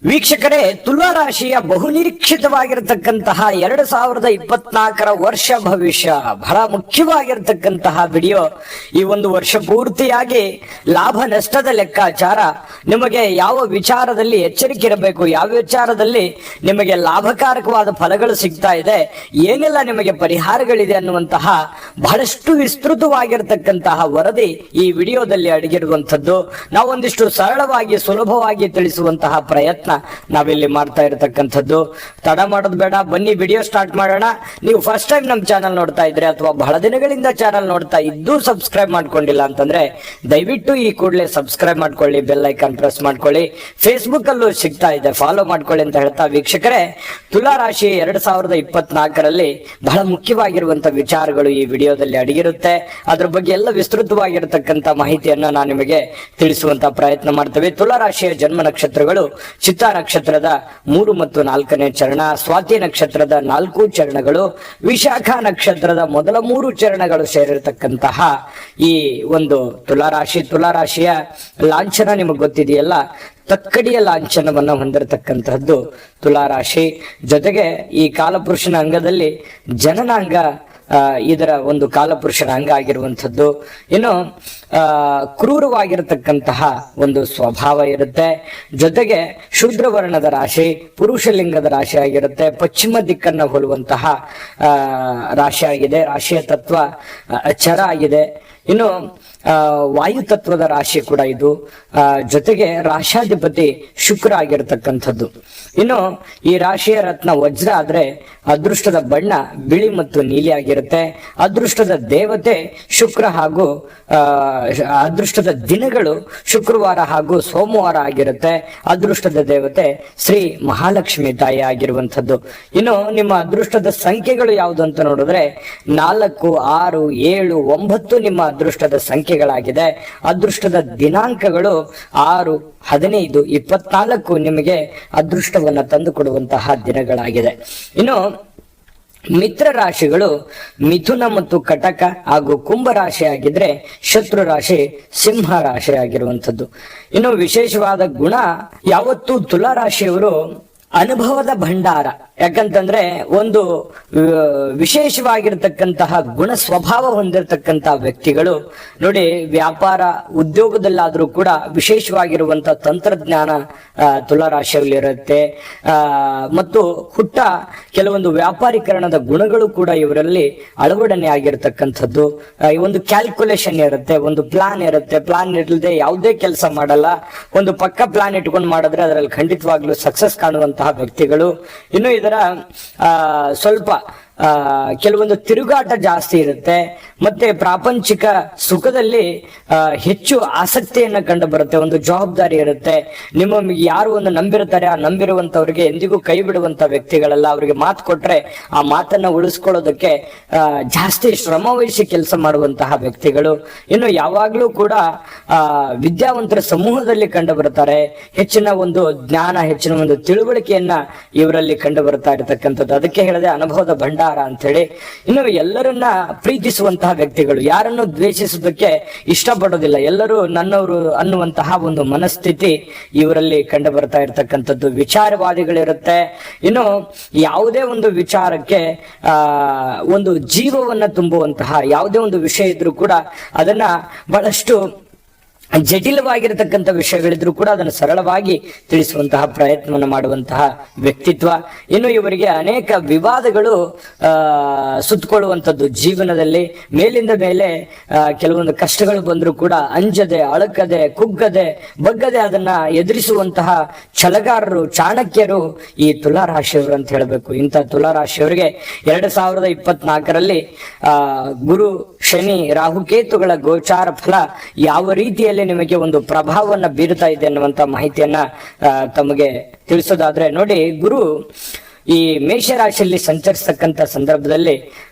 ವೀಕ್ಷಕರೇ, ತುಲಾ ರಾಶಿಯ ಬಹುನಿರೀಕ್ಷಿತವಾಗಿರತಕ್ಕಂತಹ 2024ರ ವರ್ಷ ಭವಿಷ್ಯ ಬಹಳ ಮುಖ್ಯವಾಗಿರತಕ್ಕಂತಹ ವಿಡಿಯೋ. ಈ ಒಂದು ವರ್ಷ ಪೂರ್ತಿಯಾಗಿ ಲಾಭ ನಷ್ಟದ ಲೆಕ್ಕಾಚಾರ, ನಿಮಗೆ ಯಾವ ವಿಚಾರದಲ್ಲಿ ಎಚ್ಚರಿಕೆ ಇರಬೇಕು, ಯಾವ ವಿಚಾರದಲ್ಲಿ ನಿಮಗೆ ಲಾಭಕಾರಕವಾದ ಫಲಗಳು ಸಿಗ್ತಾ ಇದೆ, ಏನೆಲ್ಲ ನಿಮಗೆ ಪರಿಹಾರಗಳಿದೆ ಅನ್ನುವಂತಹ ಬಹಳಷ್ಟು ವಿಸ್ತೃತವಾಗಿರತಕ್ಕಂತಹ ವರದಿ ಈ ವಿಡಿಯೋದಲ್ಲಿ ಅಡಗಿರುವಂತದ್ದು. ನಾವೊಂದಿಷ್ಟು ಸರಳವಾಗಿ ಸುಲಭವಾಗಿ ತಿಳಿಸುವಂತಹ ಪ್ರಯತ್ನ ನಾವಿಲ್ಲಿ ಮಾಡ್ತಾ ಇರತಕ್ಕಂಥದ್ದು. ತಡ ಮಾಡೋದು ಬೇಡ, ಬನ್ನಿ ವಿಡಿಯೋ ಸ್ಟಾರ್ಟ್ ಮಾಡೋಣ. ನೀವು ಫಸ್ಟ್ ಟೈಮ್ ನಮ್ಮ ಚಾನಲ್ ನೋಡ್ತಾ ಇದ್ರೆ ಅಥವಾ ಬಹಳ ದಿನಗಳಿಂದ ಚಾನಲ್ ನೋಡ್ತಾ ಇದ್ದು ಸಬ್ಸ್ಕ್ರೈಬ್ ಮಾಡ್ಕೊಂಡಿಲ್ಲ ಅಂತಂದ್ರೆ ದಯವಿಟ್ಟು ಈ ಕೂಡಲೇ ಸಬ್ಸ್ಕ್ರೈಬ್ ಮಾಡ್ಕೊಳ್ಳಿ, ಬೆಲ್ ಐಕಾನ್ ಪ್ರೆಸ್ ಮಾಡ್ಕೊಳ್ಳಿ. ಫೇಸ್ಬುಕ್ ಅಲ್ಲೂ ಸಿಗ್ತಾ ಇದೆ, ಫಾಲೋ ಮಾಡ್ಕೊಳ್ಳಿ ಅಂತ ಹೇಳ್ತಾ, ವೀಕ್ಷಕರೇ, ತುಲಾ ರಾಶಿ 2024ರಲ್ಲಿ ಬಹಳ ಮುಖ್ಯವಾಗಿರುವಂತಹ ವಿಚಾರಗಳು ಈ ವಿಡಿಯೋದಲ್ಲಿ ಅಡಗಿರುತ್ತೆ. ಅದ್ರ ಬಗ್ಗೆ ಎಲ್ಲ ವಿಸ್ತೃತವಾಗಿರತಕ್ಕಂತ ಮಾಹಿತಿಯನ್ನ ನಾನು ನಿಮಗೆ ತಿಳಿಸುವಂತ ಪ್ರಯತ್ನ ಮಾಡ್ತೇವೆ. ತುಲಾ ರಾಶಿಯ ಜನ್ಮ ನಕ್ಷತ್ರಗಳು ಚಿತ್ತ ನಕ್ಷತ್ರದ 3 ಮತ್ತು 4ನೇ ಚರಣ, ಸ್ವಾತಿ ನಕ್ಷತ್ರದ 4 ಚರಣಗಳು, ವಿಶಾಖ ನಕ್ಷತ್ರದ ಮೊದಲ 3 ಚರಣಗಳು ಸೇರಿರತಕ್ಕಂತಹ ಈ ಒಂದು ತುಲಾರಾಶಿಯ ಲಾಂಛನ ನಿಮಗೆ ಗೊತ್ತಿದೆಯಲ್ಲ, ತಕ್ಕಡಿಯ ಲಾಂಛನವನ್ನ ಹೊಂದಿರತಕ್ಕಂತಹದ್ದು ತುಲಾರಾಶಿ. ಜೊತೆಗೆ ಈ ಕಾಲಪುರುಷನ ಅಂಗದಲ್ಲಿ ಜನನಾಂಗ ಇದರ ಒಂದು ಕಾಲಪುರುಷನ ಅಂಗ ಆಗಿರುವಂಥದ್ದು. ಇನ್ನು ಕ್ರೂರವಾಗಿರತಕ್ಕಂತಹ ಒಂದು ಸ್ವಭಾವ ಇರುತ್ತೆ. ಜೊತೆಗೆ ಶೂದ್ರ ವರ್ಣದ ರಾಶಿ, ಪುರುಷ ಲಿಂಗದ ರಾಶಿ ಆಗಿರುತ್ತೆ. ಪಶ್ಚಿಮ ದಿಕ್ಕನ್ನ ಹೋಲುವಂತಹ ರಾಶಿ ಆಗಿದೆ. ರಾಶಿಯ ತತ್ವ ಚರ ಆಗಿದೆ. ಇನ್ನು ವಾಯು ತತ್ವದ ರಾಶಿ ಕೂಡ ಇದು. ಜೊತೆಗೆ ರಾಶಾಧಿಪತಿ ಶುಕ್ರ ಆಗಿರತಕ್ಕಂಥದ್ದು. ಇನ್ನು ಈ ರಾಶಿಯ ರತ್ನ ವಜ್ರ ಆದ್ರೆ ಅದೃಷ್ಟದ ಬಣ್ಣ ಬಿಳಿ ಮತ್ತು ನೀಲಿ ಆಗಿರುತ್ತೆ. ಅದೃಷ್ಟದ ದೇವತೆ ಶುಕ್ರ ಹಾಗೂ ಅದೃಷ್ಟದ ದಿನಗಳು ಶುಕ್ರವಾರ ಹಾಗೂ ಸೋಮವಾರ ಆಗಿರುತ್ತೆ. ಅದೃಷ್ಟದ ದೇವತೆ ಶ್ರೀ ಮಹಾಲಕ್ಷ್ಮಿ ತಾಯಿ ಆಗಿರುವಂಥದ್ದು. ಇನ್ನು ನಿಮ್ಮ ಅದೃಷ್ಟದ ಸಂಖ್ಯೆಗಳು ಯಾವುದು ಅಂತ ನೋಡಿದ್ರೆ 4, 6, 7, 9 ನಿಮ್ಮ ಅದೃಷ್ಟದ ಸಂಖ್ಯೆಗಳಾಗಿದೆ. ಅದೃಷ್ಟದ ದಿನಾಂಕಗಳು 6, 15, 24 ನಿಮಗೆ ಅದೃಷ್ಟವನ್ನ ತಂದು ಕೊಡುವಂತಹ ದಿನಗಳಾಗಿದೆ. ಇನ್ನು ಮಿತ್ರ ರಾಶಿಗಳು ಮಿಥುನ ಮತ್ತು ಕಟಕ ಹಾಗೂ ಕುಂಭ ರಾಶಿ ಆಗಿದ್ರೆ ಶತ್ರು ರಾಶಿ ಸಿಂಹ ರಾಶಿ ಆಗಿರುವಂಥದ್ದು. ಇನ್ನು ವಿಶೇಷವಾದ ಗುಣ, ಯಾವತ್ತೂ ತುಲಾ ರಾಶಿಯವರು ಅನುಭವದ ಭಂಡಾರ. ಯಾಕಂತಂದ್ರೆ ಒಂದು ವಿಶೇಷವಾಗಿರ್ತಕ್ಕಂತಹ ಗುಣ ಸ್ವಭಾವ ಹೊಂದಿರತಕ್ಕಂತಹ ವ್ಯಕ್ತಿಗಳು. ನೋಡಿ, ವ್ಯಾಪಾರ ಉದ್ಯೋಗದಲ್ಲಾದ್ರೂ ಕೂಡ ವಿಶೇಷವಾಗಿರುವಂತಹ ತಂತ್ರಜ್ಞಾನ ತುಲಾ ರಾಶಿಯಲ್ಲಿ ಇರುತ್ತೆ. ಮತ್ತು ಕೆಲವೊಂದು ವ್ಯಾಪಾರೀಕರಣದ ಗುಣಗಳು ಕೂಡ ಇವರಲ್ಲಿ ಅಳವಡನೆ ಆಗಿರತಕ್ಕಂಥದ್ದು. ಒಂದು ಕ್ಯಾಲ್ಕುಲೇಷನ್ ಇರುತ್ತೆ, ಒಂದು ಪ್ಲಾನ್ ಇರುತ್ತೆ. ಪ್ಲಾನ್ ಇರಲಿದೆ ಯಾವುದೇ ಕೆಲಸ ಮಾಡಲ್ಲ. ಒಂದು ಪಕ್ಕ ಪ್ಲಾನ್ ಇಟ್ಕೊಂಡು ಮಾಡಿದ್ರೆ ಅದರಲ್ಲಿ ಖಂಡಿತವಾಗ್ಲೂ ಸಕ್ಸಸ್ ಕಾಣುವಂತಹ ವ್ಯಕ್ತಿಗಳು. ಇನ್ನು ಇದರ ಸ್ವಲ್ಪ ಕೆಲವೊಂದು ತಿರುಗಾಟ ಜಾಸ್ತಿ ಇರುತ್ತೆ. ಮತ್ತೆ ಪ್ರಾಪಂಚಿಕ ಸುಖದಲ್ಲಿ ಹೆಚ್ಚು ಆಸಕ್ತಿಯನ್ನ ಕಂಡು ಬರುತ್ತೆ. ಒಂದು ಜವಾಬ್ದಾರಿ ಇರುತ್ತೆ. ನಿಮಗೆ ಯಾರು ಒಂದು ನಂಬಿರ್ತಾರೆ, ಆ ನಂಬಿರುವಂತವ್ರಿಗೆ ಎಂದಿಗೂ ಕೈ ಬಿಡುವಂತ ವ್ಯಕ್ತಿಗಳಲ್ಲ. ಅವರಿಗೆ ಮಾತು ಕೊಟ್ರೆ ಆ ಮಾತನ್ನ ಉಳಿಸ್ಕೊಳ್ಳೋದಕ್ಕೆ ಜಾಸ್ತಿ ಶ್ರಮ ವಹಿಸಿ ಕೆಲಸ ಮಾಡುವಂತಹ ವ್ಯಕ್ತಿಗಳು. ಇನ್ನು ಯಾವಾಗ್ಲೂ ಕೂಡ ವಿದ್ಯಾವಂತರ ಸಮೂಹದಲ್ಲಿ ಕಂಡು ಬರ್ತಾರೆ. ಹೆಚ್ಚಿನ ಒಂದು ಜ್ಞಾನ, ಹೆಚ್ಚಿನ ಒಂದು ತಿಳುವಳಿಕೆಯನ್ನ ಇವರಲ್ಲಿ ಕಂಡು ಬರ್ತಾ ಇರತಕ್ಕಂಥದ್ದು. ಅದಕ್ಕೆ ಹೇಳಿದೆ ಅನುಭವದ ಭಂಡಾರ ಅಂತ ಹೇಳಿ. ಇನ್ನು ಎಲ್ಲರನ್ನ ಪ್ರೀತಿಸುವಂತಹ ವ್ಯಕ್ತಿಗಳು, ಯಾರನ್ನು ದ್ವೇಷಿಸುವುದಕ್ಕೆ ಇಷ್ಟಪಡೋದಿಲ್ಲ. ಎಲ್ಲರೂ ನನ್ನವರು ಅನ್ನುವಂತಹ ಒಂದು ಮನಸ್ಥಿತಿ ಇವರಲ್ಲಿ ಕಂಡು ಬರ್ತಾ ಇರತಕ್ಕಂಥದ್ದು. ವಿಚಾರವಾದಿಗಳಿರುತ್ತೆ. ಇನ್ನು ಯಾವುದೇ ಒಂದು ವಿಚಾರಕ್ಕೆ ಒಂದು ಜೀವವನ್ನ ತುಂಬುವಂತಹ ಯಾವುದೇ ಒಂದು ವಿಷಯ ಇದ್ರೂ ಕೂಡ ಅದನ್ನ ಬಹಳಷ್ಟು ಜಟಿಲವಾಗಿರತಕ್ಕಂಥ ವಿಷಯಗಳಿದ್ರು ಕೂಡ ಅದನ್ನು ಸರಳವಾಗಿ ತಿಳಿಸುವಂತಹ ಪ್ರಯತ್ನವನ್ನು ಮಾಡುವಂತಹ ವ್ಯಕ್ತಿತ್ವ. ಇನ್ನು ಇವರಿಗೆ ಅನೇಕ ವಿವಾದಗಳು ಸುತ್ತಕೊಳ್ಳುವಂಥದ್ದು ಜೀವನದಲ್ಲಿ. ಮೇಲಿಂದ ಮೇಲೆ ಕೆಲವೊಂದು ಕಷ್ಟಗಳು ಬಂದರೂ ಕೂಡ ಅಂಜದೆ, ಅಳಕದೆ, ಕುಗ್ಗದೆ, ಬಗ್ಗದೆ ಅದನ್ನ ಎದುರಿಸುವಂತಹ ಛಲಗಾರರು, ಚಾಣಕ್ಯರು ಈ ತುಲಾ ರಾಶಿಯವರು ಅಂತ ಹೇಳಬೇಕು. ಇಂಥ ತುಲಾ ರಾಶಿಯವರಿಗೆ 2024ರಲ್ಲಿ ಗುರು, ಶನಿ, ರಾಹುಕೇತುಗಳ ಗೋಚಾರ ಫಲ ಯಾವ ರೀತಿಯಲ್ಲಿ ನಿಮಗೆ ಒಂದು ಪ್ರಭಾವವನ್ನ ಬೀರುತ್ತಾ ಇದೆ ಅನ್ನುವಂತ ಮಾಹಿತಿಯನ್ನ ತಮಗೆ ತಿಳಿಸೋದಾದ್ರೆ, ನೋಡಿ, ಗುರು ಈ ಮೇಷರಾಶಿಯಲ್ಲಿ ಸಂಚರಿಸತಕ್ಕಂತ ಸಂದರ್ಭದಲ್ಲಿ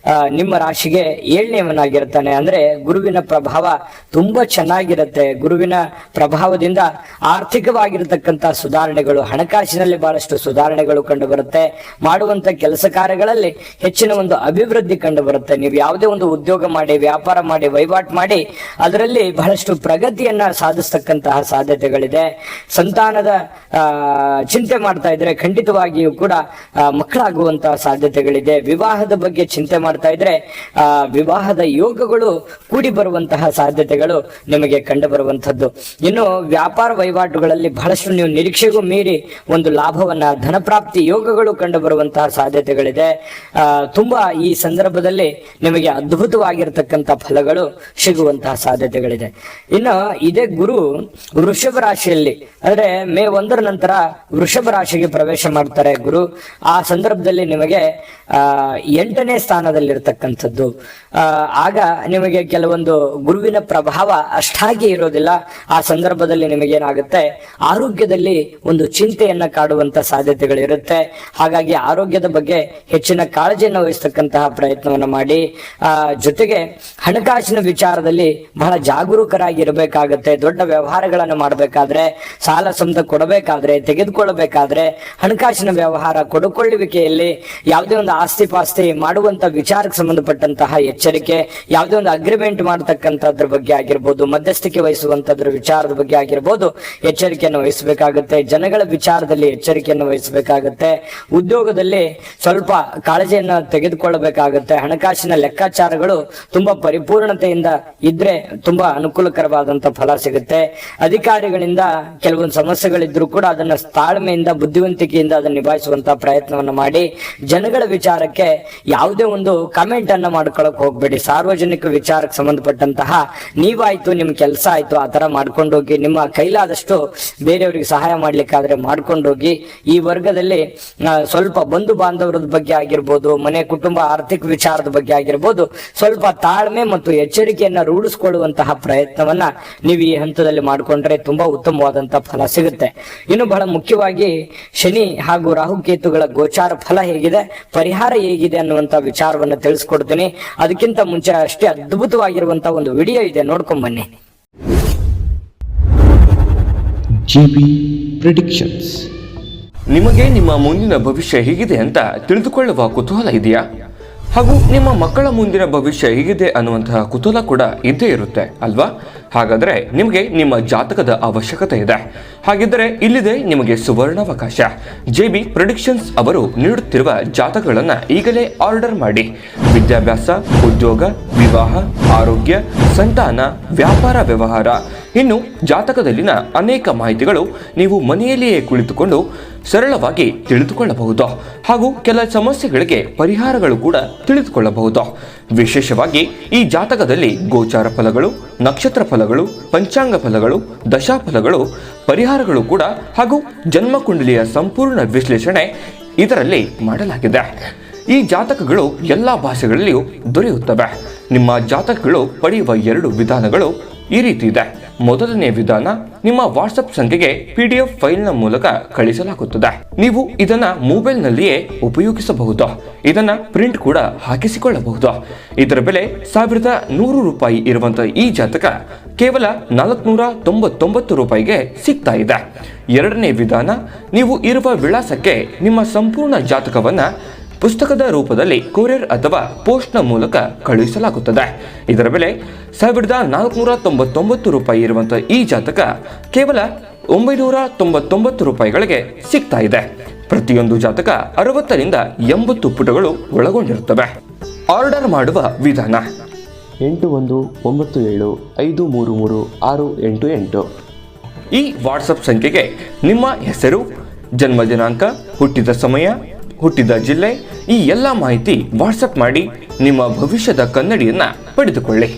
ನಿಮ್ಮ ರಾಶಿಗೆ 7ನೇವನಾಗಿರ್ತಾನೆ. ಅಂದ್ರೆ ಗುರುವಿನ ಪ್ರಭಾವ ತುಂಬಾ ಚೆನ್ನಾಗಿರುತ್ತೆ. ಗುರುವಿನ ಪ್ರಭಾವದಿಂದ ಆರ್ಥಿಕವಾಗಿರತಕ್ಕಂತ ಸುಧಾರಣೆಗಳು, ಹಣಕಾಸಿನಲ್ಲಿ ಬಹಳಷ್ಟು ಸುಧಾರಣೆಗಳು ಕಂಡು ಬರುತ್ತೆ. ಮಾಡುವಂತ ಕೆಲಸ ಕಾರ್ಯಗಳಲ್ಲಿ ಹೆಚ್ಚಿನ ಒಂದು ಅಭಿವೃದ್ಧಿ ಕಂಡು ಬರುತ್ತೆ. ನೀವು ಯಾವುದೇ ಒಂದು ಉದ್ಯೋಗ ಮಾಡಿ, ವ್ಯಾಪಾರ ಮಾಡಿ, ವಹಿವಾಟು ಮಾಡಿ ಅದರಲ್ಲಿ ಬಹಳಷ್ಟು ಪ್ರಗತಿಯನ್ನ ಸಾಧಿಸ್ತಕ್ಕಂತಹ ಸಾಧ್ಯತೆಗಳಿದೆ. ಸಂತಾನದ ಚಿಂತೆ ಮಾಡ್ತಾ ಇದ್ರೆ ಖಂಡಿತವಾಗಿಯೂ ಕೂಡ ಮಕ್ಕಳಾಗುವಂತಹ ಸಾಧ್ಯತೆಗಳಿದೆ. ವಿವಾಹದ ಬಗ್ಗೆ ಚಿಂತೆ ಮಾಡ್ತಾ ಇದ್ರೆ ವಿವಾಹದ ಯೋಗಗಳು ಕೂಡಿ ಬರುವಂತಹ ಸಾಧ್ಯತೆಗಳು ನಿಮಗೆ ಕಂಡು ಬರುವಂತದ್ದು. ಇನ್ನು ವ್ಯಾಪಾರ ವಹಿವಾಟುಗಳಲ್ಲಿ ಬಹಳಷ್ಟು ನೀವು ನಿರೀಕ್ಷೆಗೂ ಮೀರಿ ಒಂದು ಲಾಭವನ್ನ, ಧನಪ್ರಾಪ್ತಿ ಯೋಗಗಳು ಕಂಡು ಬರುವಂತಹ ಸಾಧ್ಯತೆಗಳಿದೆ. ತುಂಬಾ ಈ ಸಂದರ್ಭದಲ್ಲಿ ನಿಮಗೆ ಅದ್ಭುತವಾಗಿರತಕ್ಕಂತ ಫಲಗಳು ಸಿಗುವಂತಹ ಸಾಧ್ಯತೆಗಳಿದೆ. ಇನ್ನು ಇದೇ ಗುರು ವೃಷಭ ರಾಶಿಯಲ್ಲಿ ಅಂದ್ರೆ ಮೇ 1ರ ನಂತರ ವೃಷಭ ರಾಶಿಗೆ ಪ್ರವೇಶ ಮಾಡ್ತಾರೆ ಗುರು. ಆ ಸಂದರ್ಭದಲ್ಲಿ ನಿಮಗೆ 8ನೇ ಸ್ಥಾನದಲ್ಲಿರ್ತಕ್ಕಂಥದ್ದು. ಆಗ ನಿಮಗೆ ಕೆಲವೊಂದು ಗುರುವಿನ ಪ್ರಭಾವ ಅಷ್ಟಾಗಿ ಇರೋದಿಲ್ಲ. ಆ ಸಂದರ್ಭದಲ್ಲಿ ನಿಮಗೇನಾಗುತ್ತೆ, ಆರೋಗ್ಯದಲ್ಲಿ ಒಂದು ಚಿಂತೆಯನ್ನ ಕಾಡುವಂತ ಸಾಧ್ಯತೆಗಳಿರುತ್ತೆ. ಹಾಗಾಗಿ ಆರೋಗ್ಯದ ಬಗ್ಗೆ ಹೆಚ್ಚಿನ ಕಾಳಜಿಯನ್ನು ವಹಿಸ್ತಕ್ಕಂತಹ ಪ್ರಯತ್ನವನ್ನ ಮಾಡಿ. ಜೊತೆಗೆ ಹಣಕಾಸಿನ ವಿಚಾರದಲ್ಲಿ ಬಹಳ ಜಾಗರೂಕರಾಗಿರ್ಬೇಕಾಗತ್ತೆ. ದೊಡ್ಡ ವ್ಯವಹಾರಗಳನ್ನು ಮಾಡಬೇಕಾದ್ರೆ, ಸಾಲ ಸಮತ ಕೊಡಬೇಕಾದ್ರೆ, ತೆಗೆದುಕೊಳ್ಳಬೇಕಾದ್ರೆ, ಹಣಕಾಸಿನ ವ್ಯವಹಾರ ಕೊಡುಕೊಳ್ಳುವಿಕೆಯಲ್ಲಿ ಯಾವುದೇ ಒಂದು ಆಸ್ತಿ ಪಾಸ್ತಿ ಮಾಡುವಂತ ವಿಚಾರಕ್ಕೆ ಸಂಬಂಧಪಟ್ಟಂತಹ ಎಚ್ಚರಿಕೆ, ಯಾವುದೇ ಒಂದು ಅಗ್ರಿಮೆಂಟ್ ಮಾಡತಕ್ಕಂಥದ್ರ ಬಗ್ಗೆ ಆಗಿರ್ಬೋದು, ಮಧ್ಯಸ್ಥಿಕೆ ವಹಿಸುವಂತದ್ರ ವಿಚಾರದ ಬಗ್ಗೆ ಆಗಿರ್ಬೋದು, ಎಚ್ಚರಿಕೆಯನ್ನು ವಹಿಸಬೇಕಾಗುತ್ತೆ. ಜನಗಳ ವಿಚಾರದಲ್ಲಿ ಎಚ್ಚರಿಕೆಯನ್ನು ವಹಿಸಬೇಕಾಗುತ್ತೆ. ಉದ್ಯೋಗದಲ್ಲಿ ಸ್ವಲ್ಪ ಕಾಳಜಿಯನ್ನು ತೆಗೆದುಕೊಳ್ಳಬೇಕಾಗುತ್ತೆ. ಹಣಕಾಸಿನ ಲೆಕ್ಕಾಚಾರಗಳು ತುಂಬಾ ಪರಿಪೂರ್ಣತೆಯಿಂದ ಇದ್ರೆ ತುಂಬಾ ಅನುಕೂಲಕರವಾದಂತ ಫಲ ಸಿಗುತ್ತೆ. ಅಧಿಕಾರಿಗಳಿಂದ ಕೆಲವೊಂದು ಸಮಸ್ಯೆಗಳಿದ್ರು ಕೂಡ ಅದನ್ನ ತಾಳ್ಮೆಯಿಂದ, ಬುದ್ಧಿವಂತಿಕೆಯಿಂದ ಅದನ್ನ ನಿಭಾಯಿಸುವಂತ ಪ್ರಯತ್ನವನ್ನ ಮಾಡಿ. ಜನಗಳ ವಿಚಾರಕ್ಕೆ ಯಾವುದೇ ಒಂದು ಕಮೆಂಟ್ ಅನ್ನ ಮಾಡ್ಕೊಳಕ್ ಹೋಗ್ಬೇಡಿ. ಸಾರ್ವಜನಿಕ ವಿಚಾರಕ್ಕೆ ಸಂಬಂಧಪಟ್ಟಂತಹ ನೀವಾಯ್ತು, ನಿಮ್ ಕೆಲಸ ಆಯ್ತು, ಆ ತರ ಮಾಡ್ಕೊಂಡೋಗಿ. ನಿಮ್ಮ ಕೈಲಾದಷ್ಟು ಬೇರೆಯವರಿಗೆ ಸಹಾಯ ಮಾಡ್ಲಿಕ್ಕಾದ್ರೆ ಮಾಡ್ಕೊಂಡೋಗಿ. ಈ ವರ್ಗದಲ್ಲಿ ಸ್ವಲ್ಪ ಬಂಧು ಬಾಂಧವರದ ಬಗ್ಗೆ ಆಗಿರ್ಬೋದು, ಮನೆ ಕುಟುಂಬ ಆರ್ಥಿಕ ವಿಚಾರದ ಬಗ್ಗೆ ಆಗಿರ್ಬೋದು, ಸ್ವಲ್ಪ ತಾಳ್ಮೆ ಮತ್ತು ಎಚ್ಚರಿಕೆಯನ್ನ ರೂಢಿಸಿಕೊಳ್ಳುವಂತಹ ಪ್ರಯತ್ನವನ್ನ ನೀವು ಈ ಹಂತದಲ್ಲಿ ಮಾಡಿಕೊಂಡ್ರೆ ತುಂಬಾ ಉತ್ತಮವಾದಂತಹ ಫಲ ಸಿಗುತ್ತೆ. ಇನ್ನು ಬಹಳ ಮುಖ್ಯವಾಗಿ ಶನಿ ಹಾಗೂ ರಾಹುಕೇತುಗಳ ಗೋಚಾರ ಫಲ ಹೇಗಿದೆ, ಪರಿಹಾರ ಹೇಗಿದೆ ಅನ್ನುವಂತ ವಿಚಾರವನ್ನು ತಿಳಿಸ್ಕೊಡ್ತೀನಿ. ಅದಕ್ಕಿಂತ ಮುಂಚೆ ಅಷ್ಟೇ ಅದ್ಭುತವಾಗಿರುವಂತಹ ಒಂದು ವಿಡಿಯೋ ಇದೆ, ನೋಡ್ಕೊಂಡ್ ಬನ್ನಿ. GB predictions. ನಿಮಗೆ ನಿಮ್ಮ ಮುಂದಿನ ಭವಿಷ್ಯ ಹೇಗಿದೆ ಅಂತ ತಿಳಿದುಕೊಳ್ಳುವ ಕುತೂಹಲ ಇದೆಯಾ? ಹಾಗೂ ನಿಮ್ಮ ಮಕ್ಕಳ ಮುಂದಿನ ಭವಿಷ್ಯ ಹೇಗಿದೆ ಅನ್ನುವಂತಹ ಕುತೂಹಲ ಕೂಡ ಇದ್ದೇ ಇರುತ್ತೆ ಅಲ್ವಾ? ಹಾಗಾದರೆ ನಿಮಗೆ ನಿಮ್ಮ ಜಾತಕದ ಅವಶ್ಯಕತೆ ಇದೆ. ಹಾಗಿದ್ದರೆ ಇಲ್ಲಿದೆ ನಿಮಗೆ ಸುವರ್ಣಾವಕಾಶ. JB ಪ್ರೆಡಿಕ್ಷನ್ಸ್ ಅವರು ನೀಡುತ್ತಿರುವ ಜಾತಕಗಳನ್ನು ಈಗಲೇ ಆರ್ಡರ್ ಮಾಡಿ. ವಿದ್ಯಾಭ್ಯಾಸ, ಉದ್ಯೋಗ, ವಿವಾಹ, ಆರೋಗ್ಯ, ಸಂತಾನ, ವ್ಯಾಪಾರ ವ್ಯವಹಾರ, ಇನ್ನು ಜಾತಕದಲ್ಲಿನ ಅನೇಕ ಮಾಹಿತಿಗಳು ನೀವು ಮನೆಯಲ್ಲಿಯೇ ಕುಳಿತುಕೊಂಡು ಸರಳವಾಗಿ ತಿಳಿದುಕೊಳ್ಳಬಹುದು. ಹಾಗೂ ಕೆಲ ಸಮಸ್ಯೆಗಳಿಗೆ ಪರಿಹಾರಗಳು ಕೂಡ ತಿಳಿದುಕೊಳ್ಳಬಹುದು. ವಿಶೇಷವಾಗಿ ಈ ಜಾತಕದಲ್ಲಿ ಗೋಚಾರ ಫಲಗಳು, ನಕ್ಷತ್ರ ಫಲಗಳು, ಪಂಚಾಂಗ ಫಲಗಳು, ದಶಾಫಲಗಳು, ಪರಿಹಾರಗಳು ಕೂಡ ಹಾಗೂ ಜನ್ಮಕುಂಡಲಿಯ ಸಂಪೂರ್ಣ ವಿಶ್ಲೇಷಣೆ ಇದರಲ್ಲಿ ಮಾಡಲಾಗಿದೆ. ಈ ಜಾತಕಗಳು ಎಲ್ಲ ಭಾಷೆಗಳಲ್ಲಿಯೂ ದೊರೆಯುತ್ತವೆ. ನಿಮ್ಮ ಜಾತಕಗಳು ಪಡೆಯುವ 2 ವಿಧಾನಗಳು ಈ ರೀತಿ ಇದೆ. ಮೊದಲನೇ ವಿಧಾನ, ನಿಮ್ಮ ವಾಟ್ಸಪ್ ಸಂಖ್ಯೆಗೆ PDF ಫೈಲ್ನ ಮೂಲಕ ಕಳಿಸಲಾಗುತ್ತದೆ. ನೀವು ಇದನ್ನ ಮೊಬೈಲ್ನಲ್ಲಿಯೇ ಉಪಯೋಗಿಸಬಹುದು. ಇದನ್ನ ಪ್ರಿಂಟ್ ಕೂಡ ಹಾಕಿಸಿಕೊಳ್ಳಬಹುದು. ಇದರ ಬೆಲೆ 1100 ರೂಪಾಯಿ ಇರುವಂತಹ ಈ ಜಾತಕ ಕೇವಲ 499 ರೂಪಾಯಿಗೆ ಸಿಗ್ತಾ ಇದೆ. ಎರಡನೇ ವಿಧಾನ, ನೀವು ಇರುವ ವಿಳಾಸಕ್ಕೆ ನಿಮ್ಮ ಸಂಪೂರ್ಣ ಜಾತಕವನ್ನ ಪುಸ್ತಕದ ರೂಪದಲ್ಲಿ ಕೊರಿಯರ್ ಅಥವಾ ಪೋಸ್ಟ್ನ ಮೂಲಕ ಕಳುಹಿಸಲಾಗುತ್ತದೆ. ಇದರ ಬೆಲೆ 1499 ರೂಪಾಯಿ ಇರುವಂತಹ ಈ ಜಾತಕ ಕೇವಲ 999 ರೂಪಾಯಿಗಳಿಗೆ ಸಿಗ್ತಾ ಇದೆ. ಪ್ರತಿಯೊಂದು ಜಾತಕ 60ರಿಂದ 80 ಪುಟಗಳು ಒಳಗೊಂಡಿರುತ್ತವೆ. ಆರ್ಡರ್ ಮಾಡುವ ವಿಧಾನ: 8197533688. ಈ ವಾಟ್ಸಪ್ ಸಂಖ್ಯೆಗೆ ನಿಮ್ಮ ಹೆಸರು, ಜನ್ಮ ದಿನಾಂಕ, ಹುಟ್ಟಿದ ಸಮಯ, ಹುಟ್ಟಿದ ಜಿಲ್ಲೆ, ಈ ಎಲ್ಲ ಮಾಹಿತಿ ವಾಟ್ಸಪ್ ಮಾಡಿ ನಿಮ್ಮ ಭವಿಷ್ಯದ ಕನ್ನಡಿಯನ್ನ ಪಡೆದುಕೊಳ್ಳಿ.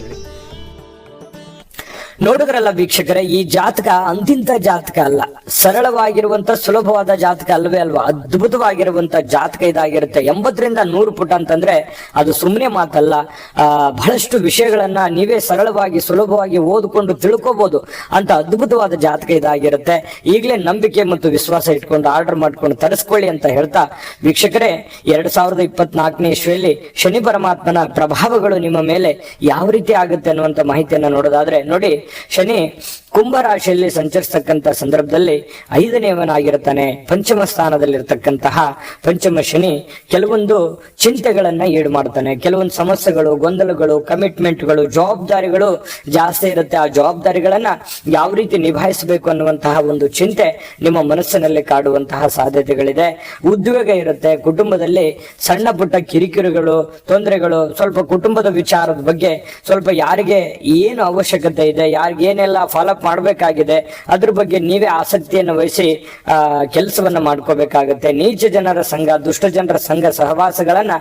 ನೋಡಿದ್ರಲ್ಲ ವೀಕ್ಷಕರೇ, ಈ ಜಾತಕ ಅಂತಿಂತ ಜಾತಕ ಅಲ್ಲ, ಸರಳವಾಗಿರುವಂತ ಸುಲಭವಾದ ಜಾತಕ ಅಲ್ವೇ ಅಲ್ವಾ. ಅದ್ಭುತವಾಗಿರುವಂತ ಜಾತಕ ಇದಾಗಿರುತ್ತೆ. 80ರಿಂದ 100 ಪುಟ ಅಂತಂದ್ರೆ ಅದು ಸುಮ್ಮನೆ ಮಾತಲ್ಲ. ಬಹಳಷ್ಟು ವಿಷಯಗಳನ್ನ ನೀವೇ ಸರಳವಾಗಿ ಸುಲಭವಾಗಿ ಓದ್ಕೊಂಡು ತಿಳ್ಕೊಬಹುದು ಅಂತ ಅದ್ಭುತವಾದ ಜಾತಕ ಇದಾಗಿರುತ್ತೆ. ಈಗಲೇ ನಂಬಿಕೆ ಮತ್ತು ವಿಶ್ವಾಸ ಇಟ್ಕೊಂಡು ಆರ್ಡರ್ ಮಾಡ್ಕೊಂಡು ತರಿಸ್ಕೊಳ್ಳಿ ಅಂತ ಹೇಳ್ತಾ ವೀಕ್ಷಕರೇ, 2024ನೇ ಇಸ್ವಿಯಲ್ಲಿ ಶನಿ ಪರಮಾತ್ಮನ ಪ್ರಭಾವಗಳು ನಿಮ್ಮ ಮೇಲೆ ಯಾವ ರೀತಿ ಆಗುತ್ತೆ ಅನ್ನುವಂತ ಮಾಹಿತಿಯನ್ನ ನೋಡೋದಾದ್ರೆ ನೋಡಿ, ಶನಿ ಕುಂಭ ರಾಶಿಯಲ್ಲಿ ಸಂಚರಿಸತಕ್ಕಂತ ಸಂದರ್ಭದಲ್ಲಿ 5ನೇವನಾಗಿರ್ತಾನೆ. ಪಂಚಮ ಸ್ಥಾನದಲ್ಲಿರ್ತಕ್ಕಂತಹ ಪಂಚಮ ಶನಿ ಕೆಲವೊಂದು ಚಿಂತೆಗಳನ್ನ ಈಡು ಮಾಡ್ತಾನೆ. ಕೆಲವೊಂದು ಸಮಸ್ಯೆಗಳು, ಗೊಂದಲಗಳು, ಕಮಿಟ್ಮೆಂಟ್ಗಳು, ಜವಾಬ್ದಾರಿಗಳು ಜಾಸ್ತಿ ಇರುತ್ತೆ. ಆ ಜವಾಬ್ದಾರಿಗಳನ್ನ ಯಾವ ರೀತಿ ನಿಭಾಯಿಸಬೇಕು ಅನ್ನುವಂತಹ ಒಂದು ಚಿಂತೆ ನಿಮ್ಮ ಮನಸ್ಸಿನಲ್ಲಿ ಕಾಡುವಂತಹ ಸಾಧ್ಯತೆಗಳಿದೆ. ಉದ್ಯೋಗ ಇರುತ್ತೆ. ಕುಟುಂಬದಲ್ಲಿ ಸಣ್ಣ ಪುಟ್ಟ ಕಿರಿಕಿರಿಗಳು, ತೊಂದರೆಗಳು, ಸ್ವಲ್ಪ ಕುಟುಂಬದ ವಿಚಾರದ ಬಗ್ಗೆ ಸ್ವಲ್ಪ ಯಾರಿಗೆ ಏನು ಅವಶ್ಯಕತೆ ಇದೆ, ಯಾರಿಗೆ ಏನೆಲ್ಲ ಫಾಲೋ ಮಾಡಬೇಕಾಗಿದೆ ಅದ್ರ ಬಗ್ಗೆ ನೀವೇ ಆಸಕ್ತಿಯನ್ನು ವಹಿಸಿ ಕೆಲಸವನ್ನ ಮಾಡ್ಕೋಬೇಕಾಗತ್ತೆ. ನೀಚ ಜನರ ಸಂಘ, ದುಷ್ಟ ಜನರ ಸಂಘ ಸಹವಾಸಗಳನ್ನ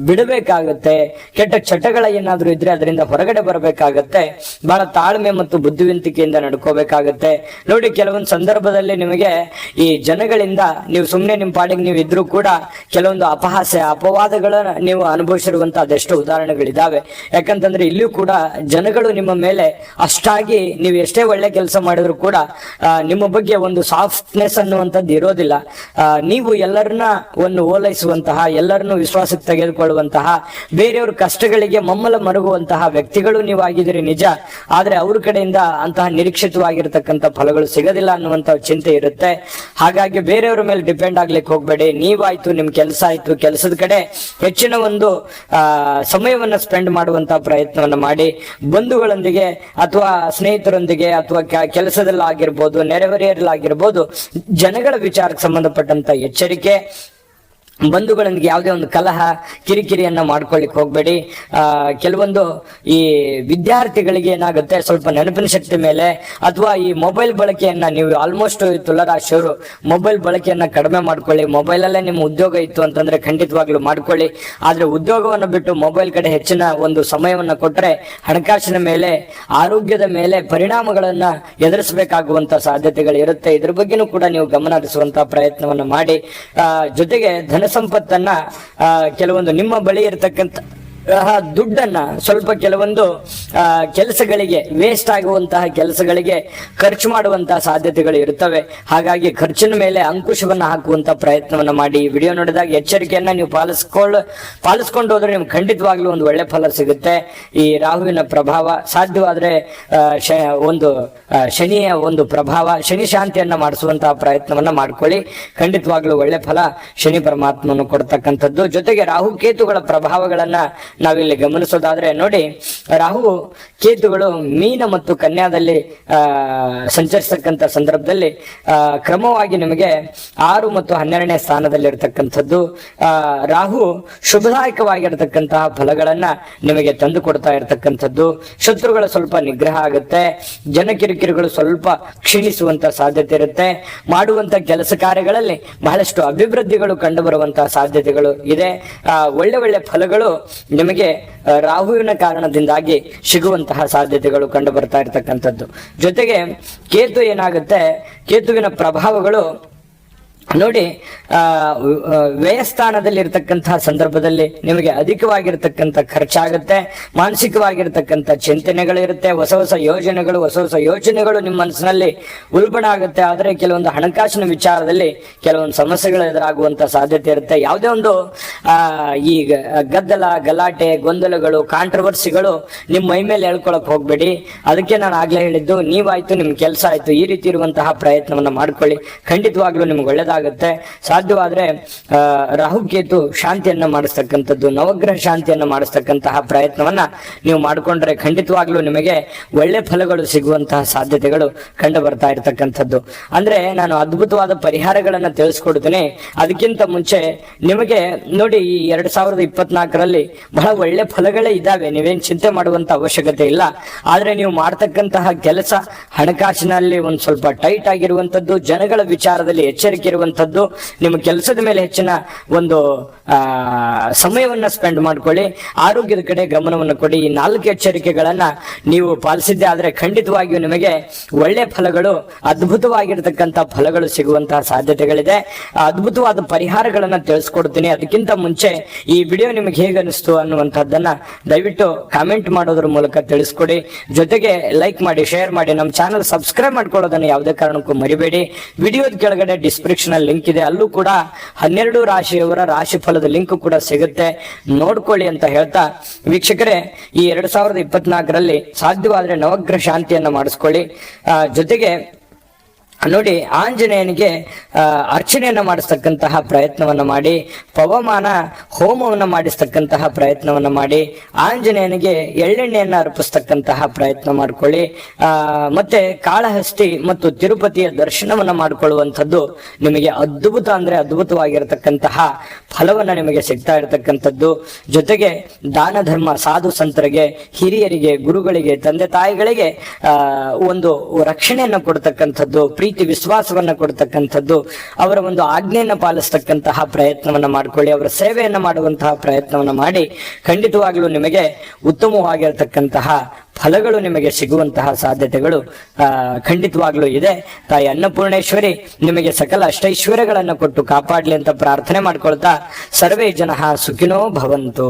ಬಿಡಬೇಕಾಗತ್ತೆ. ಕೆಟ್ಟ ಚಟಗಳ ಏನಾದ್ರೂ ಇದ್ರೆ ಅದರಿಂದ ಹೊರಗಡೆ ಬರಬೇಕಾಗತ್ತೆ. ಬಹಳ ತಾಳ್ಮೆ ಮತ್ತು ಬುದ್ಧಿವಂತಿಕೆಯಿಂದ ನಡ್ಕೋಬೇಕಾಗತ್ತೆ. ನೋಡಿ, ಕೆಲವೊಂದು ಸಂದರ್ಭದಲ್ಲಿ ನಿಮಗೆ ಈ ಜನಗಳಿಂದ ನೀವು ಸುಮ್ಮನೆ ನಿಮ್ಮ ಪಾಡಿಗೆ ನೀವು ಇದ್ರೂ ಕೂಡ ಕೆಲವೊಂದು ಅಪಹಾಸ್ಯ, ಅಪವಾದಗಳನ್ನ ನೀವು ಅನುಭವಿಸಿರುವಂತಹ ಅದೆಷ್ಟು ಉದಾಹರಣೆಗಳಿದಾವೆ. ಯಾಕಂತಂದ್ರೆ ಇಲ್ಲಿಯೂ ಕೂಡ ಜನಗಳು ನಿಮ್ಮ ಮೇಲೆ ಅಷ್ಟಾಗಿ ನೀವು ಎಷ್ಟೇ ಒಳ್ಳೆ ಕೆಲಸ ಮಾಡಿದ್ರು ಕೂಡ ನಿಮ್ಮ ಬಗ್ಗೆ ಒಂದು ಸಾಫ್ಟ್ನೆಸ್ ಅನ್ನುವಂಥದ್ದು ಇರೋದಿಲ್ಲ. ನೀವು ಎಲ್ಲರನ್ನ ಒಂದು ಓಲೈಸುವಂತಹ, ಎಲ್ಲರನ್ನು ವಿಶ್ವಾಸಕ್ಕೆ ತೆಗೆದುಕೊಳ್ಳುವಂತಹ, ಬೇರೆಯವ್ರ ಕಷ್ಟಗಳಿಗೆ ಮಮ್ಮಲ ಮರುಗುವಂತಹ ವ್ಯಕ್ತಿಗಳು ನೀವು ಆಗಿದ್ದೀರಿ ನಿಜ. ಆದ್ರೆ ಅವ್ರ ಕಡೆಯಿಂದ ಅಂತಹ ನಿರೀಕ್ಷಿತವಾಗಿರ್ತಕ್ಕಂಥ ಫಲಗಳು ಸಿಗೋದಿಲ್ಲ ಅನ್ನುವಂತ ಚಿಂತೆ ಇರುತ್ತೆ. ಹಾಗಾಗಿ ಬೇರೆಯವ್ರ ಮೇಲೆ ಡಿಪೆಂಡ್ ಆಗ್ಲಿಕ್ಕೆ ಹೋಗ್ಬೇಡಿ. ನೀವಾಯ್ತು, ನಿಮ್ ಕೆಲಸ ಆಯ್ತು, ಕೆಲಸದ ಕಡೆ ಹೆಚ್ಚಿನ ಒಂದು ಸಮಯವನ್ನ ಸ್ಪೆಂಡ್ ಮಾಡುವಂತಹ ಪ್ರಯತ್ನವನ್ನ ಮಾಡಿ. ಬಂಧುಗಳೊಂದಿಗೆ ಅಥವಾ ಸ್ನೇಹಿತರೊಂದಿಗೆ ಅಥವಾ ಕೆಲಸದಲ್ಲಾಗಿರ್ಬೋದು, ನೆರೆಹೊರೆಯಲ್ಲಾಗಿರ್ಬೋದು, ಜನಗಳ ವಿಚಾರಕ್ಕೆ ಸಂಬಂಧಪಟ್ಟಂತ ಎಚ್ಚರಿಕೆ. ಬಂಧುಗಳೊಂದಿಗೆ ಯಾವುದೇ ಒಂದು ಕಲಹ, ಕಿರಿಕಿರಿಯನ್ನ ಮಾಡ್ಕೊಳ್ಳಿಕ್ ಹೋಗ್ಬೇಡಿ. ಕೆಲವೊಂದು ಈ ವಿದ್ಯಾರ್ಥಿಗಳಿಗೆ ಏನಾಗುತ್ತೆ, ಸ್ವಲ್ಪ ನೆನಪಿನ ಶಕ್ತಿ ಮೇಲೆ ಅಥವಾ ಈ ಮೊಬೈಲ್ ಬಳಕೆಯನ್ನ ನೀವು ಆಲ್ಮೋಸ್ಟ್ ತುಲಾರಾಶಿಯವರು ಮೊಬೈಲ್ ಬಳಕೆಯನ್ನ ಕಡಿಮೆ ಮಾಡ್ಕೊಳ್ಳಿ. ಮೊಬೈಲ್ ಅಲ್ಲೇ ನಿಮ್ಮ ಉದ್ಯೋಗ ಇತ್ತು ಅಂತಂದ್ರೆ ಖಂಡಿತವಾಗ್ಲೂ ಮಾಡ್ಕೊಳ್ಳಿ. ಆದ್ರೆ ಉದ್ಯೋಗವನ್ನು ಬಿಟ್ಟು ಮೊಬೈಲ್ ಕಡೆ ಹೆಚ್ಚಿನ ಒಂದು ಸಮಯವನ್ನ ಕೊಟ್ರೆ ಹಣಕಾಸಿನ ಮೇಲೆ, ಆರೋಗ್ಯದ ಮೇಲೆ ಪರಿಣಾಮಗಳನ್ನ ಎದುರಿಸಬೇಕಾಗುವಂತ ಸಾಧ್ಯತೆಗಳು ಇರುತ್ತೆ. ಇದ್ರ ಬಗ್ಗೆನೂ ಕೂಡ ನೀವು ಗಮನ ಹರಿಸುವಂತಹ ಪ್ರಯತ್ನವನ್ನ ಮಾಡಿ. ಜೊತೆಗೆ ಧನ ಸಂಪತ್ತನ್ನ ಕೆಲವೊಂದು ನಿಮ್ಮ ಬಳಿ ಇರತಕ್ಕಂತ ದುಡ್ಡನ್ನ ಸ್ವಲ್ಪ ಕೆಲವೊಂದು ಕೆಲಸಗಳಿಗೆ, ವೇಸ್ಟ್ ಆಗುವಂತಹ ಕೆಲಸಗಳಿಗೆ ಖರ್ಚು ಮಾಡುವಂತಹ ಸಾಧ್ಯತೆಗಳು ಇರ್ತವೆ. ಹಾಗಾಗಿ ಖರ್ಚಿನ ಮೇಲೆ ಅಂಕುಶವನ್ನ ಹಾಕುವಂತ ಪ್ರಯತ್ನವನ್ನ ಮಾಡಿ. ಈ ವಿಡಿಯೋ ನೋಡಿದಾಗ ಎಚ್ಚರಿಕೆಯನ್ನ ನೀವು ಪಾಲಿಸ್ಕೊಂಡು ಹೋದ್ರೆ ನಿಮ್ಗೆ ಖಂಡಿತವಾಗ್ಲೂ ಒಂದು ಒಳ್ಳೆ ಫಲ ಸಿಗುತ್ತೆ. ಈ ರಾಹುವಿನ ಪ್ರಭಾವ ಸಾಧ್ಯವಾದ್ರೆ ಒಂದು ಶನಿಯ ಒಂದು ಪ್ರಭಾವ, ಶನಿ ಶಾಂತಿಯನ್ನ ಮಾಡಿಸುವಂತಹ ಪ್ರಯತ್ನವನ್ನ ಮಾಡ್ಕೊಳ್ಳಿ. ಖಂಡಿತವಾಗ್ಲೂ ಒಳ್ಳೆ ಫಲ ಶನಿ ಪರಮಾತ್ಮನು ಕೊಡ್ತಕ್ಕಂಥದ್ದು. ಜೊತೆಗೆ ರಾಹು ಕೇತುಗಳ ಪ್ರಭಾವಗಳನ್ನ ನಾವಿಲ್ಲಿ ಗಮನಿಸೋದಾದ್ರೆ ನೋಡಿ, ರಾಹು ಕೇತುಗಳು ಮೀನ ಮತ್ತು ಕನ್ಯಾದಲ್ಲಿ ಸಂಚರಿಸತಕ್ಕಂಥ ಸಂದರ್ಭದಲ್ಲಿ ಕ್ರಮವಾಗಿ ನಿಮಗೆ 6 ಮತ್ತು 12ನೇ ಸ್ಥಾನದಲ್ಲಿ ಇರತಕ್ಕಂಥದ್ದು. ರಾಹು ಶುಭದಾಯಕವಾಗಿರತಕ್ಕಂತಹ ಫಲಗಳನ್ನ ನಿಮಗೆ ತಂದು ಕೊಡ್ತಾ ಇರತಕ್ಕಂಥದ್ದು. ಶತ್ರುಗಳ ಸ್ವಲ್ಪ ನಿಗ್ರಹ ಆಗುತ್ತೆ. ಜನ ಕಿರಿಕಿರಿಗಳು ಸ್ವಲ್ಪ ಕ್ಷೀಣಿಸುವಂತ ಸಾಧ್ಯತೆ ಇರುತ್ತೆ. ಮಾಡುವಂತ ಕೆಲಸ ಕಾರ್ಯಗಳಲ್ಲಿ ಬಹಳಷ್ಟು ಅಭಿವೃದ್ಧಿಗಳು ಕಂಡು ಬರುವಂತಹ ಸಾಧ್ಯತೆಗಳು ಇದೆ. ಒಳ್ಳೆ ಒಳ್ಳೆ ಫಲಗಳು ನಿಮಗೆ ರಾಹುವಿನ ಕಾರಣದಿಂದಾಗಿ ಸಿಗುವಂತಹ ಸಾಧ್ಯತೆಗಳು ಕಂಡು ಬರ್ತಾ ಇರತಕ್ಕಂಥದ್ದು. ಜೊತೆಗೆ ಕೇತು ಏನಾಗುತ್ತೆ, ಕೇತುವಿನ ಪ್ರಭಾವಗಳು ನೋಡಿ, ವ್ಯಯಸ್ಥಾನದಲ್ಲಿ ಇರತಕ್ಕಂತಹ ಸಂದರ್ಭದಲ್ಲಿ ನಿಮಗೆ ಅಧಿಕವಾಗಿರ್ತಕ್ಕಂಥ ಖರ್ಚಾಗುತ್ತೆ. ಮಾನಸಿಕವಾಗಿರ್ತಕ್ಕಂಥ ಚಿಂತನೆಗಳಿರುತ್ತೆ. ಹೊಸ ಹೊಸ ಯೋಚನೆಗಳು ನಿಮ್ಮ ಮನಸ್ಸಿನಲ್ಲಿ ಉಲ್ಬಣ ಆಗುತ್ತೆ. ಆದರೆ ಕೆಲವೊಂದು ಹಣಕಾಸಿನ ವಿಚಾರದಲ್ಲಿ ಕೆಲವೊಂದು ಸಮಸ್ಯೆಗಳು ಎದುರಾಗುವಂತ ಸಾಧ್ಯತೆ ಇರುತ್ತೆ. ಯಾವುದೇ ಒಂದು ಈ ಗದ್ದಲ, ಗಲಾಟೆ, ಗೊಂದಲಗಳು, ಕಾಂಟ್ರವರ್ಸಿಗಳು ನಿಮ್ಮ ಮೈ ಮೇಲೆ ಹೇಳ್ಕೊಳಕ್ ಹೋಗ್ಬೇಡಿ. ಅದಕ್ಕೆ ನಾನು ಆಗ್ಲೇ ಹೇಳಿದ್ದು, ನೀವಾಯ್ತು, ನಿಮ್ ಕೆಲಸ ಆಯ್ತು, ಈ ರೀತಿ ಇರುವಂತಹ ಪ್ರಯತ್ನವನ್ನ ಮಾಡ್ಕೊಳ್ಳಿ. ಖಂಡಿತವಾಗ್ಲೂ ನಿಮ್ಗೆ ಒಳ್ಳೆದಾಗುತ್ತೆ. ಸಾಧ್ಯವಾದ್ರೆ ರಾಹುಕೇತು ಶಾಂತಿಯನ್ನ ಮಾಡಿಸ್ತಕ್ಕಂಥದ್ದು, ನವಗ್ರಹ ಶಾಂತಿಯನ್ನ ಮಾಡಿಸ್ತಕ್ಕಂತಹ ಪ್ರಯತ್ನವನ್ನ ನೀವು ಮಾಡಿಕೊಂಡ್ರೆ ಖಂಡಿತವಾಗ್ಲೂ ನಿಮಗೆ ಒಳ್ಳೆ ಫಲಗಳು ಸಿಗುವಂತಹ ಸಾಧ್ಯತೆಗಳು ಕಂಡು ಬರ್ತಾ ಇರತಕ್ಕಂಥದ್ದು. ಅಂದ್ರೆ ನಾನು ಅದ್ಭುತವಾದ ಪರಿಹಾರಗಳನ್ನ ತಿಳಿಸ್ಕೊಡ್ತೀನಿ. ಅದಕ್ಕಿಂತ ಮುಂಚೆ ನಿಮಗೆ ನೋಡಿ, ಈ 2024ರಲ್ಲಿ ಬಹಳ ಒಳ್ಳೆ ಫಲಗಳೇ ಇದ್ದಾವೆ. ನೀವೇನ್ ಚಿಂತೆ ಮಾಡುವಂತ ಅವಶ್ಯಕತೆ ಇಲ್ಲ. ಆದ್ರೆ ನೀವು ಮಾಡ್ತಕ್ಕಂತಹ ಕೆಲಸ ಹಣಕಾಸಿನಲ್ಲಿ ಒಂದ್ ಸ್ವಲ್ಪ ಟೈಟ್ ಆಗಿರುವಂತದ್ದು, ಜನಗಳ ವಿಚಾರದಲ್ಲಿ ಎಚ್ಚರಿಕೆ ಇರುವಂತ ಮಾಡುವಂಥದ್ದು. ನಿಮ್ಮ ಕೆಲಸದ ಮೇಲೆ ಹೆಚ್ಚಿನ ಒಂದು ಸಮಯವನ್ನ ಸ್ಪೆಂಡ್ ಮಾಡ್ಕೊಳ್ಳಿ. ಆರೋಗ್ಯದ ಕಡೆ ಗಮನವನ್ನು ಕೊಡಿ. ಈ 4 ಎಚ್ಚರಿಕೆಗಳನ್ನ ನೀವು ಪಾಲಿಸಿದ್ದೆ ಆದ್ರೆ ಖಂಡಿತವಾಗಿಯೂ ನಿಮಗೆ ಒಳ್ಳೆ ಫಲಗಳು, ಅದ್ಭುತವಾಗಿರ್ತಕ್ಕಂಥ ಫಲಗಳು ಸಿಗುವಂತಹ ಸಾಧ್ಯತೆಗಳಿದೆ. ಅದ್ಭುತವಾದ ಪರಿಹಾರಗಳನ್ನ ತಿಳಿಸ್ಕೊಡ್ತೀನಿ. ಅದಕ್ಕಿಂತ ಮುಂಚೆ ಈ ವಿಡಿಯೋ ನಿಮಗೆ ಹೇಗೆ ಅನಿಸ್ತು ಅನ್ನುವಂಥದ್ದನ್ನ ದಯವಿಟ್ಟು ಕಾಮೆಂಟ್ ಮಾಡೋದ್ರ ಮೂಲಕ ತಿಳಿಸ್ಕೊಡಿ. ಜೊತೆಗೆ ಲೈಕ್ ಮಾಡಿ, ಶೇರ್ ಮಾಡಿ. ನಮ್ಮ ಚಾನಲ್ ಸಬ್ಸ್ಕ್ರೈಬ್ ಮಾಡ್ಕೊಳ್ಳೋದನ್ನ ಯಾವುದೇ ಕಾರಣಕ್ಕೂ ಮರಿಬೇಡಿ. ವಿಡಿಯೋದ ಕೆಳಗಡೆ ಡಿಸ್ಕ್ರಿಪ್ಷನ್ ಅಲ್ಲಿ ಲಿಂಕ್ ಇದೆ, ಅಲ್ಲೂ ಕೂಡ 12 ರಾಶಿಯವರ ರಾಶಿ ಫಲದ ಲಿಂಕ್ ಕೂಡ ಸಿಗುತ್ತೆ, ನೋಡ್ಕೊಳ್ಳಿ ಅಂತ ಹೇಳ್ತಾ, ವೀಕ್ಷಕರೇ, ಈ 2024ರಲ್ಲಿ ಸಾಧ್ಯವಾದ್ರೆ ನವಗ್ರಹ ಶಾಂತಿಯನ್ನ ಮಾಡಿಸ್ಕೊಳ್ಳಿ. ಜೊತೆಗೆ ನೋಡಿ, ಆಂಜನೇಯನಿಗೆ ಅರ್ಚನೆಯನ್ನ ಮಾಡಿಸ್ತಕ್ಕಂತಹ ಪ್ರಯತ್ನವನ್ನ ಮಾಡಿ, ಪವಮಾನ ಹೋಮವನ್ನ ಮಾಡಿಸ್ತಕ್ಕಂತಹ ಪ್ರಯತ್ನವನ್ನ ಮಾಡಿ, ಆಂಜನೇಯನಿಗೆ ಎಳ್ಳೆಣ್ಣೆಯನ್ನ ಅರ್ಪಿಸ್ತಕ್ಕಂತಹ ಪ್ರಯತ್ನ ಮಾಡ್ಕೊಳ್ಳಿ. ಮತ್ತೆ ಕಾಳಹಸ್ತಿ ಮತ್ತು ತಿರುಪತಿಯ ದರ್ಶನವನ್ನ ಮಾಡಿಕೊಳ್ಳುವಂಥದ್ದು ನಿಮಗೆ ಅದ್ಭುತ ಅಂದ್ರೆ ಅದ್ಭುತವಾಗಿರತಕ್ಕಂತಹ ಫಲವನ್ನ ನಿಮಗೆ ಸಿಗ್ತಾ ಇರತಕ್ಕಂಥದ್ದು. ಜೊತೆಗೆ ದಾನ ಧರ್ಮ, ಸಾಧು ಸಂತರಿಗೆ, ಹಿರಿಯರಿಗೆ, ಗುರುಗಳಿಗೆ, ತಂದೆ ತಾಯಿಗಳಿಗೆ ಒಂದು ರಕ್ಷಣೆಯನ್ನ ಕೊಡ್ತಕ್ಕಂಥದ್ದು, ಪ್ರೀತಿ ವಿಶ್ವಾಸವನ್ನ ಕೊಡ್ತಕ್ಕಂಥದ್ದು, ಅವರ ಒಂದು ಆಜ್ಞೆಯನ್ನ ಪಾಲಿಸ್ತಕ್ಕಂತಹ ಪ್ರಯತ್ನವನ್ನ ಮಾಡ್ಕೊಳ್ಳಿ. ಅವರ ಸೇವೆಯನ್ನ ಮಾಡುವಂತಹ ಪ್ರಯತ್ನವನ್ನ ಮಾಡಿ. ಖಂಡಿತವಾಗ್ಲೂ ನಿಮಗೆ ಉತ್ತಮವಾಗಿರತಕ್ಕಂತಹ ಫಲಗಳು ನಿಮಗೆ ಸಿಗುವಂತಹ ಸಾಧ್ಯತೆಗಳು ಖಂಡಿತವಾಗ್ಲೂ ಇದೆ. ತಾಯಿ ಅನ್ನಪೂರ್ಣೇಶ್ವರಿ ನಿಮಗೆ ಸಕಲ ಅಷ್ಟೈಶ್ವರ್ಯಗಳನ್ನು ಕೊಟ್ಟು ಕಾಪಾಡ್ಲಿ ಅಂತ ಪ್ರಾರ್ಥನೆ ಮಾಡ್ಕೊಳ್ತಾ, ಸರ್ವೇ ಜನಃ ಸುಖಿನೋ ಭವಂತು.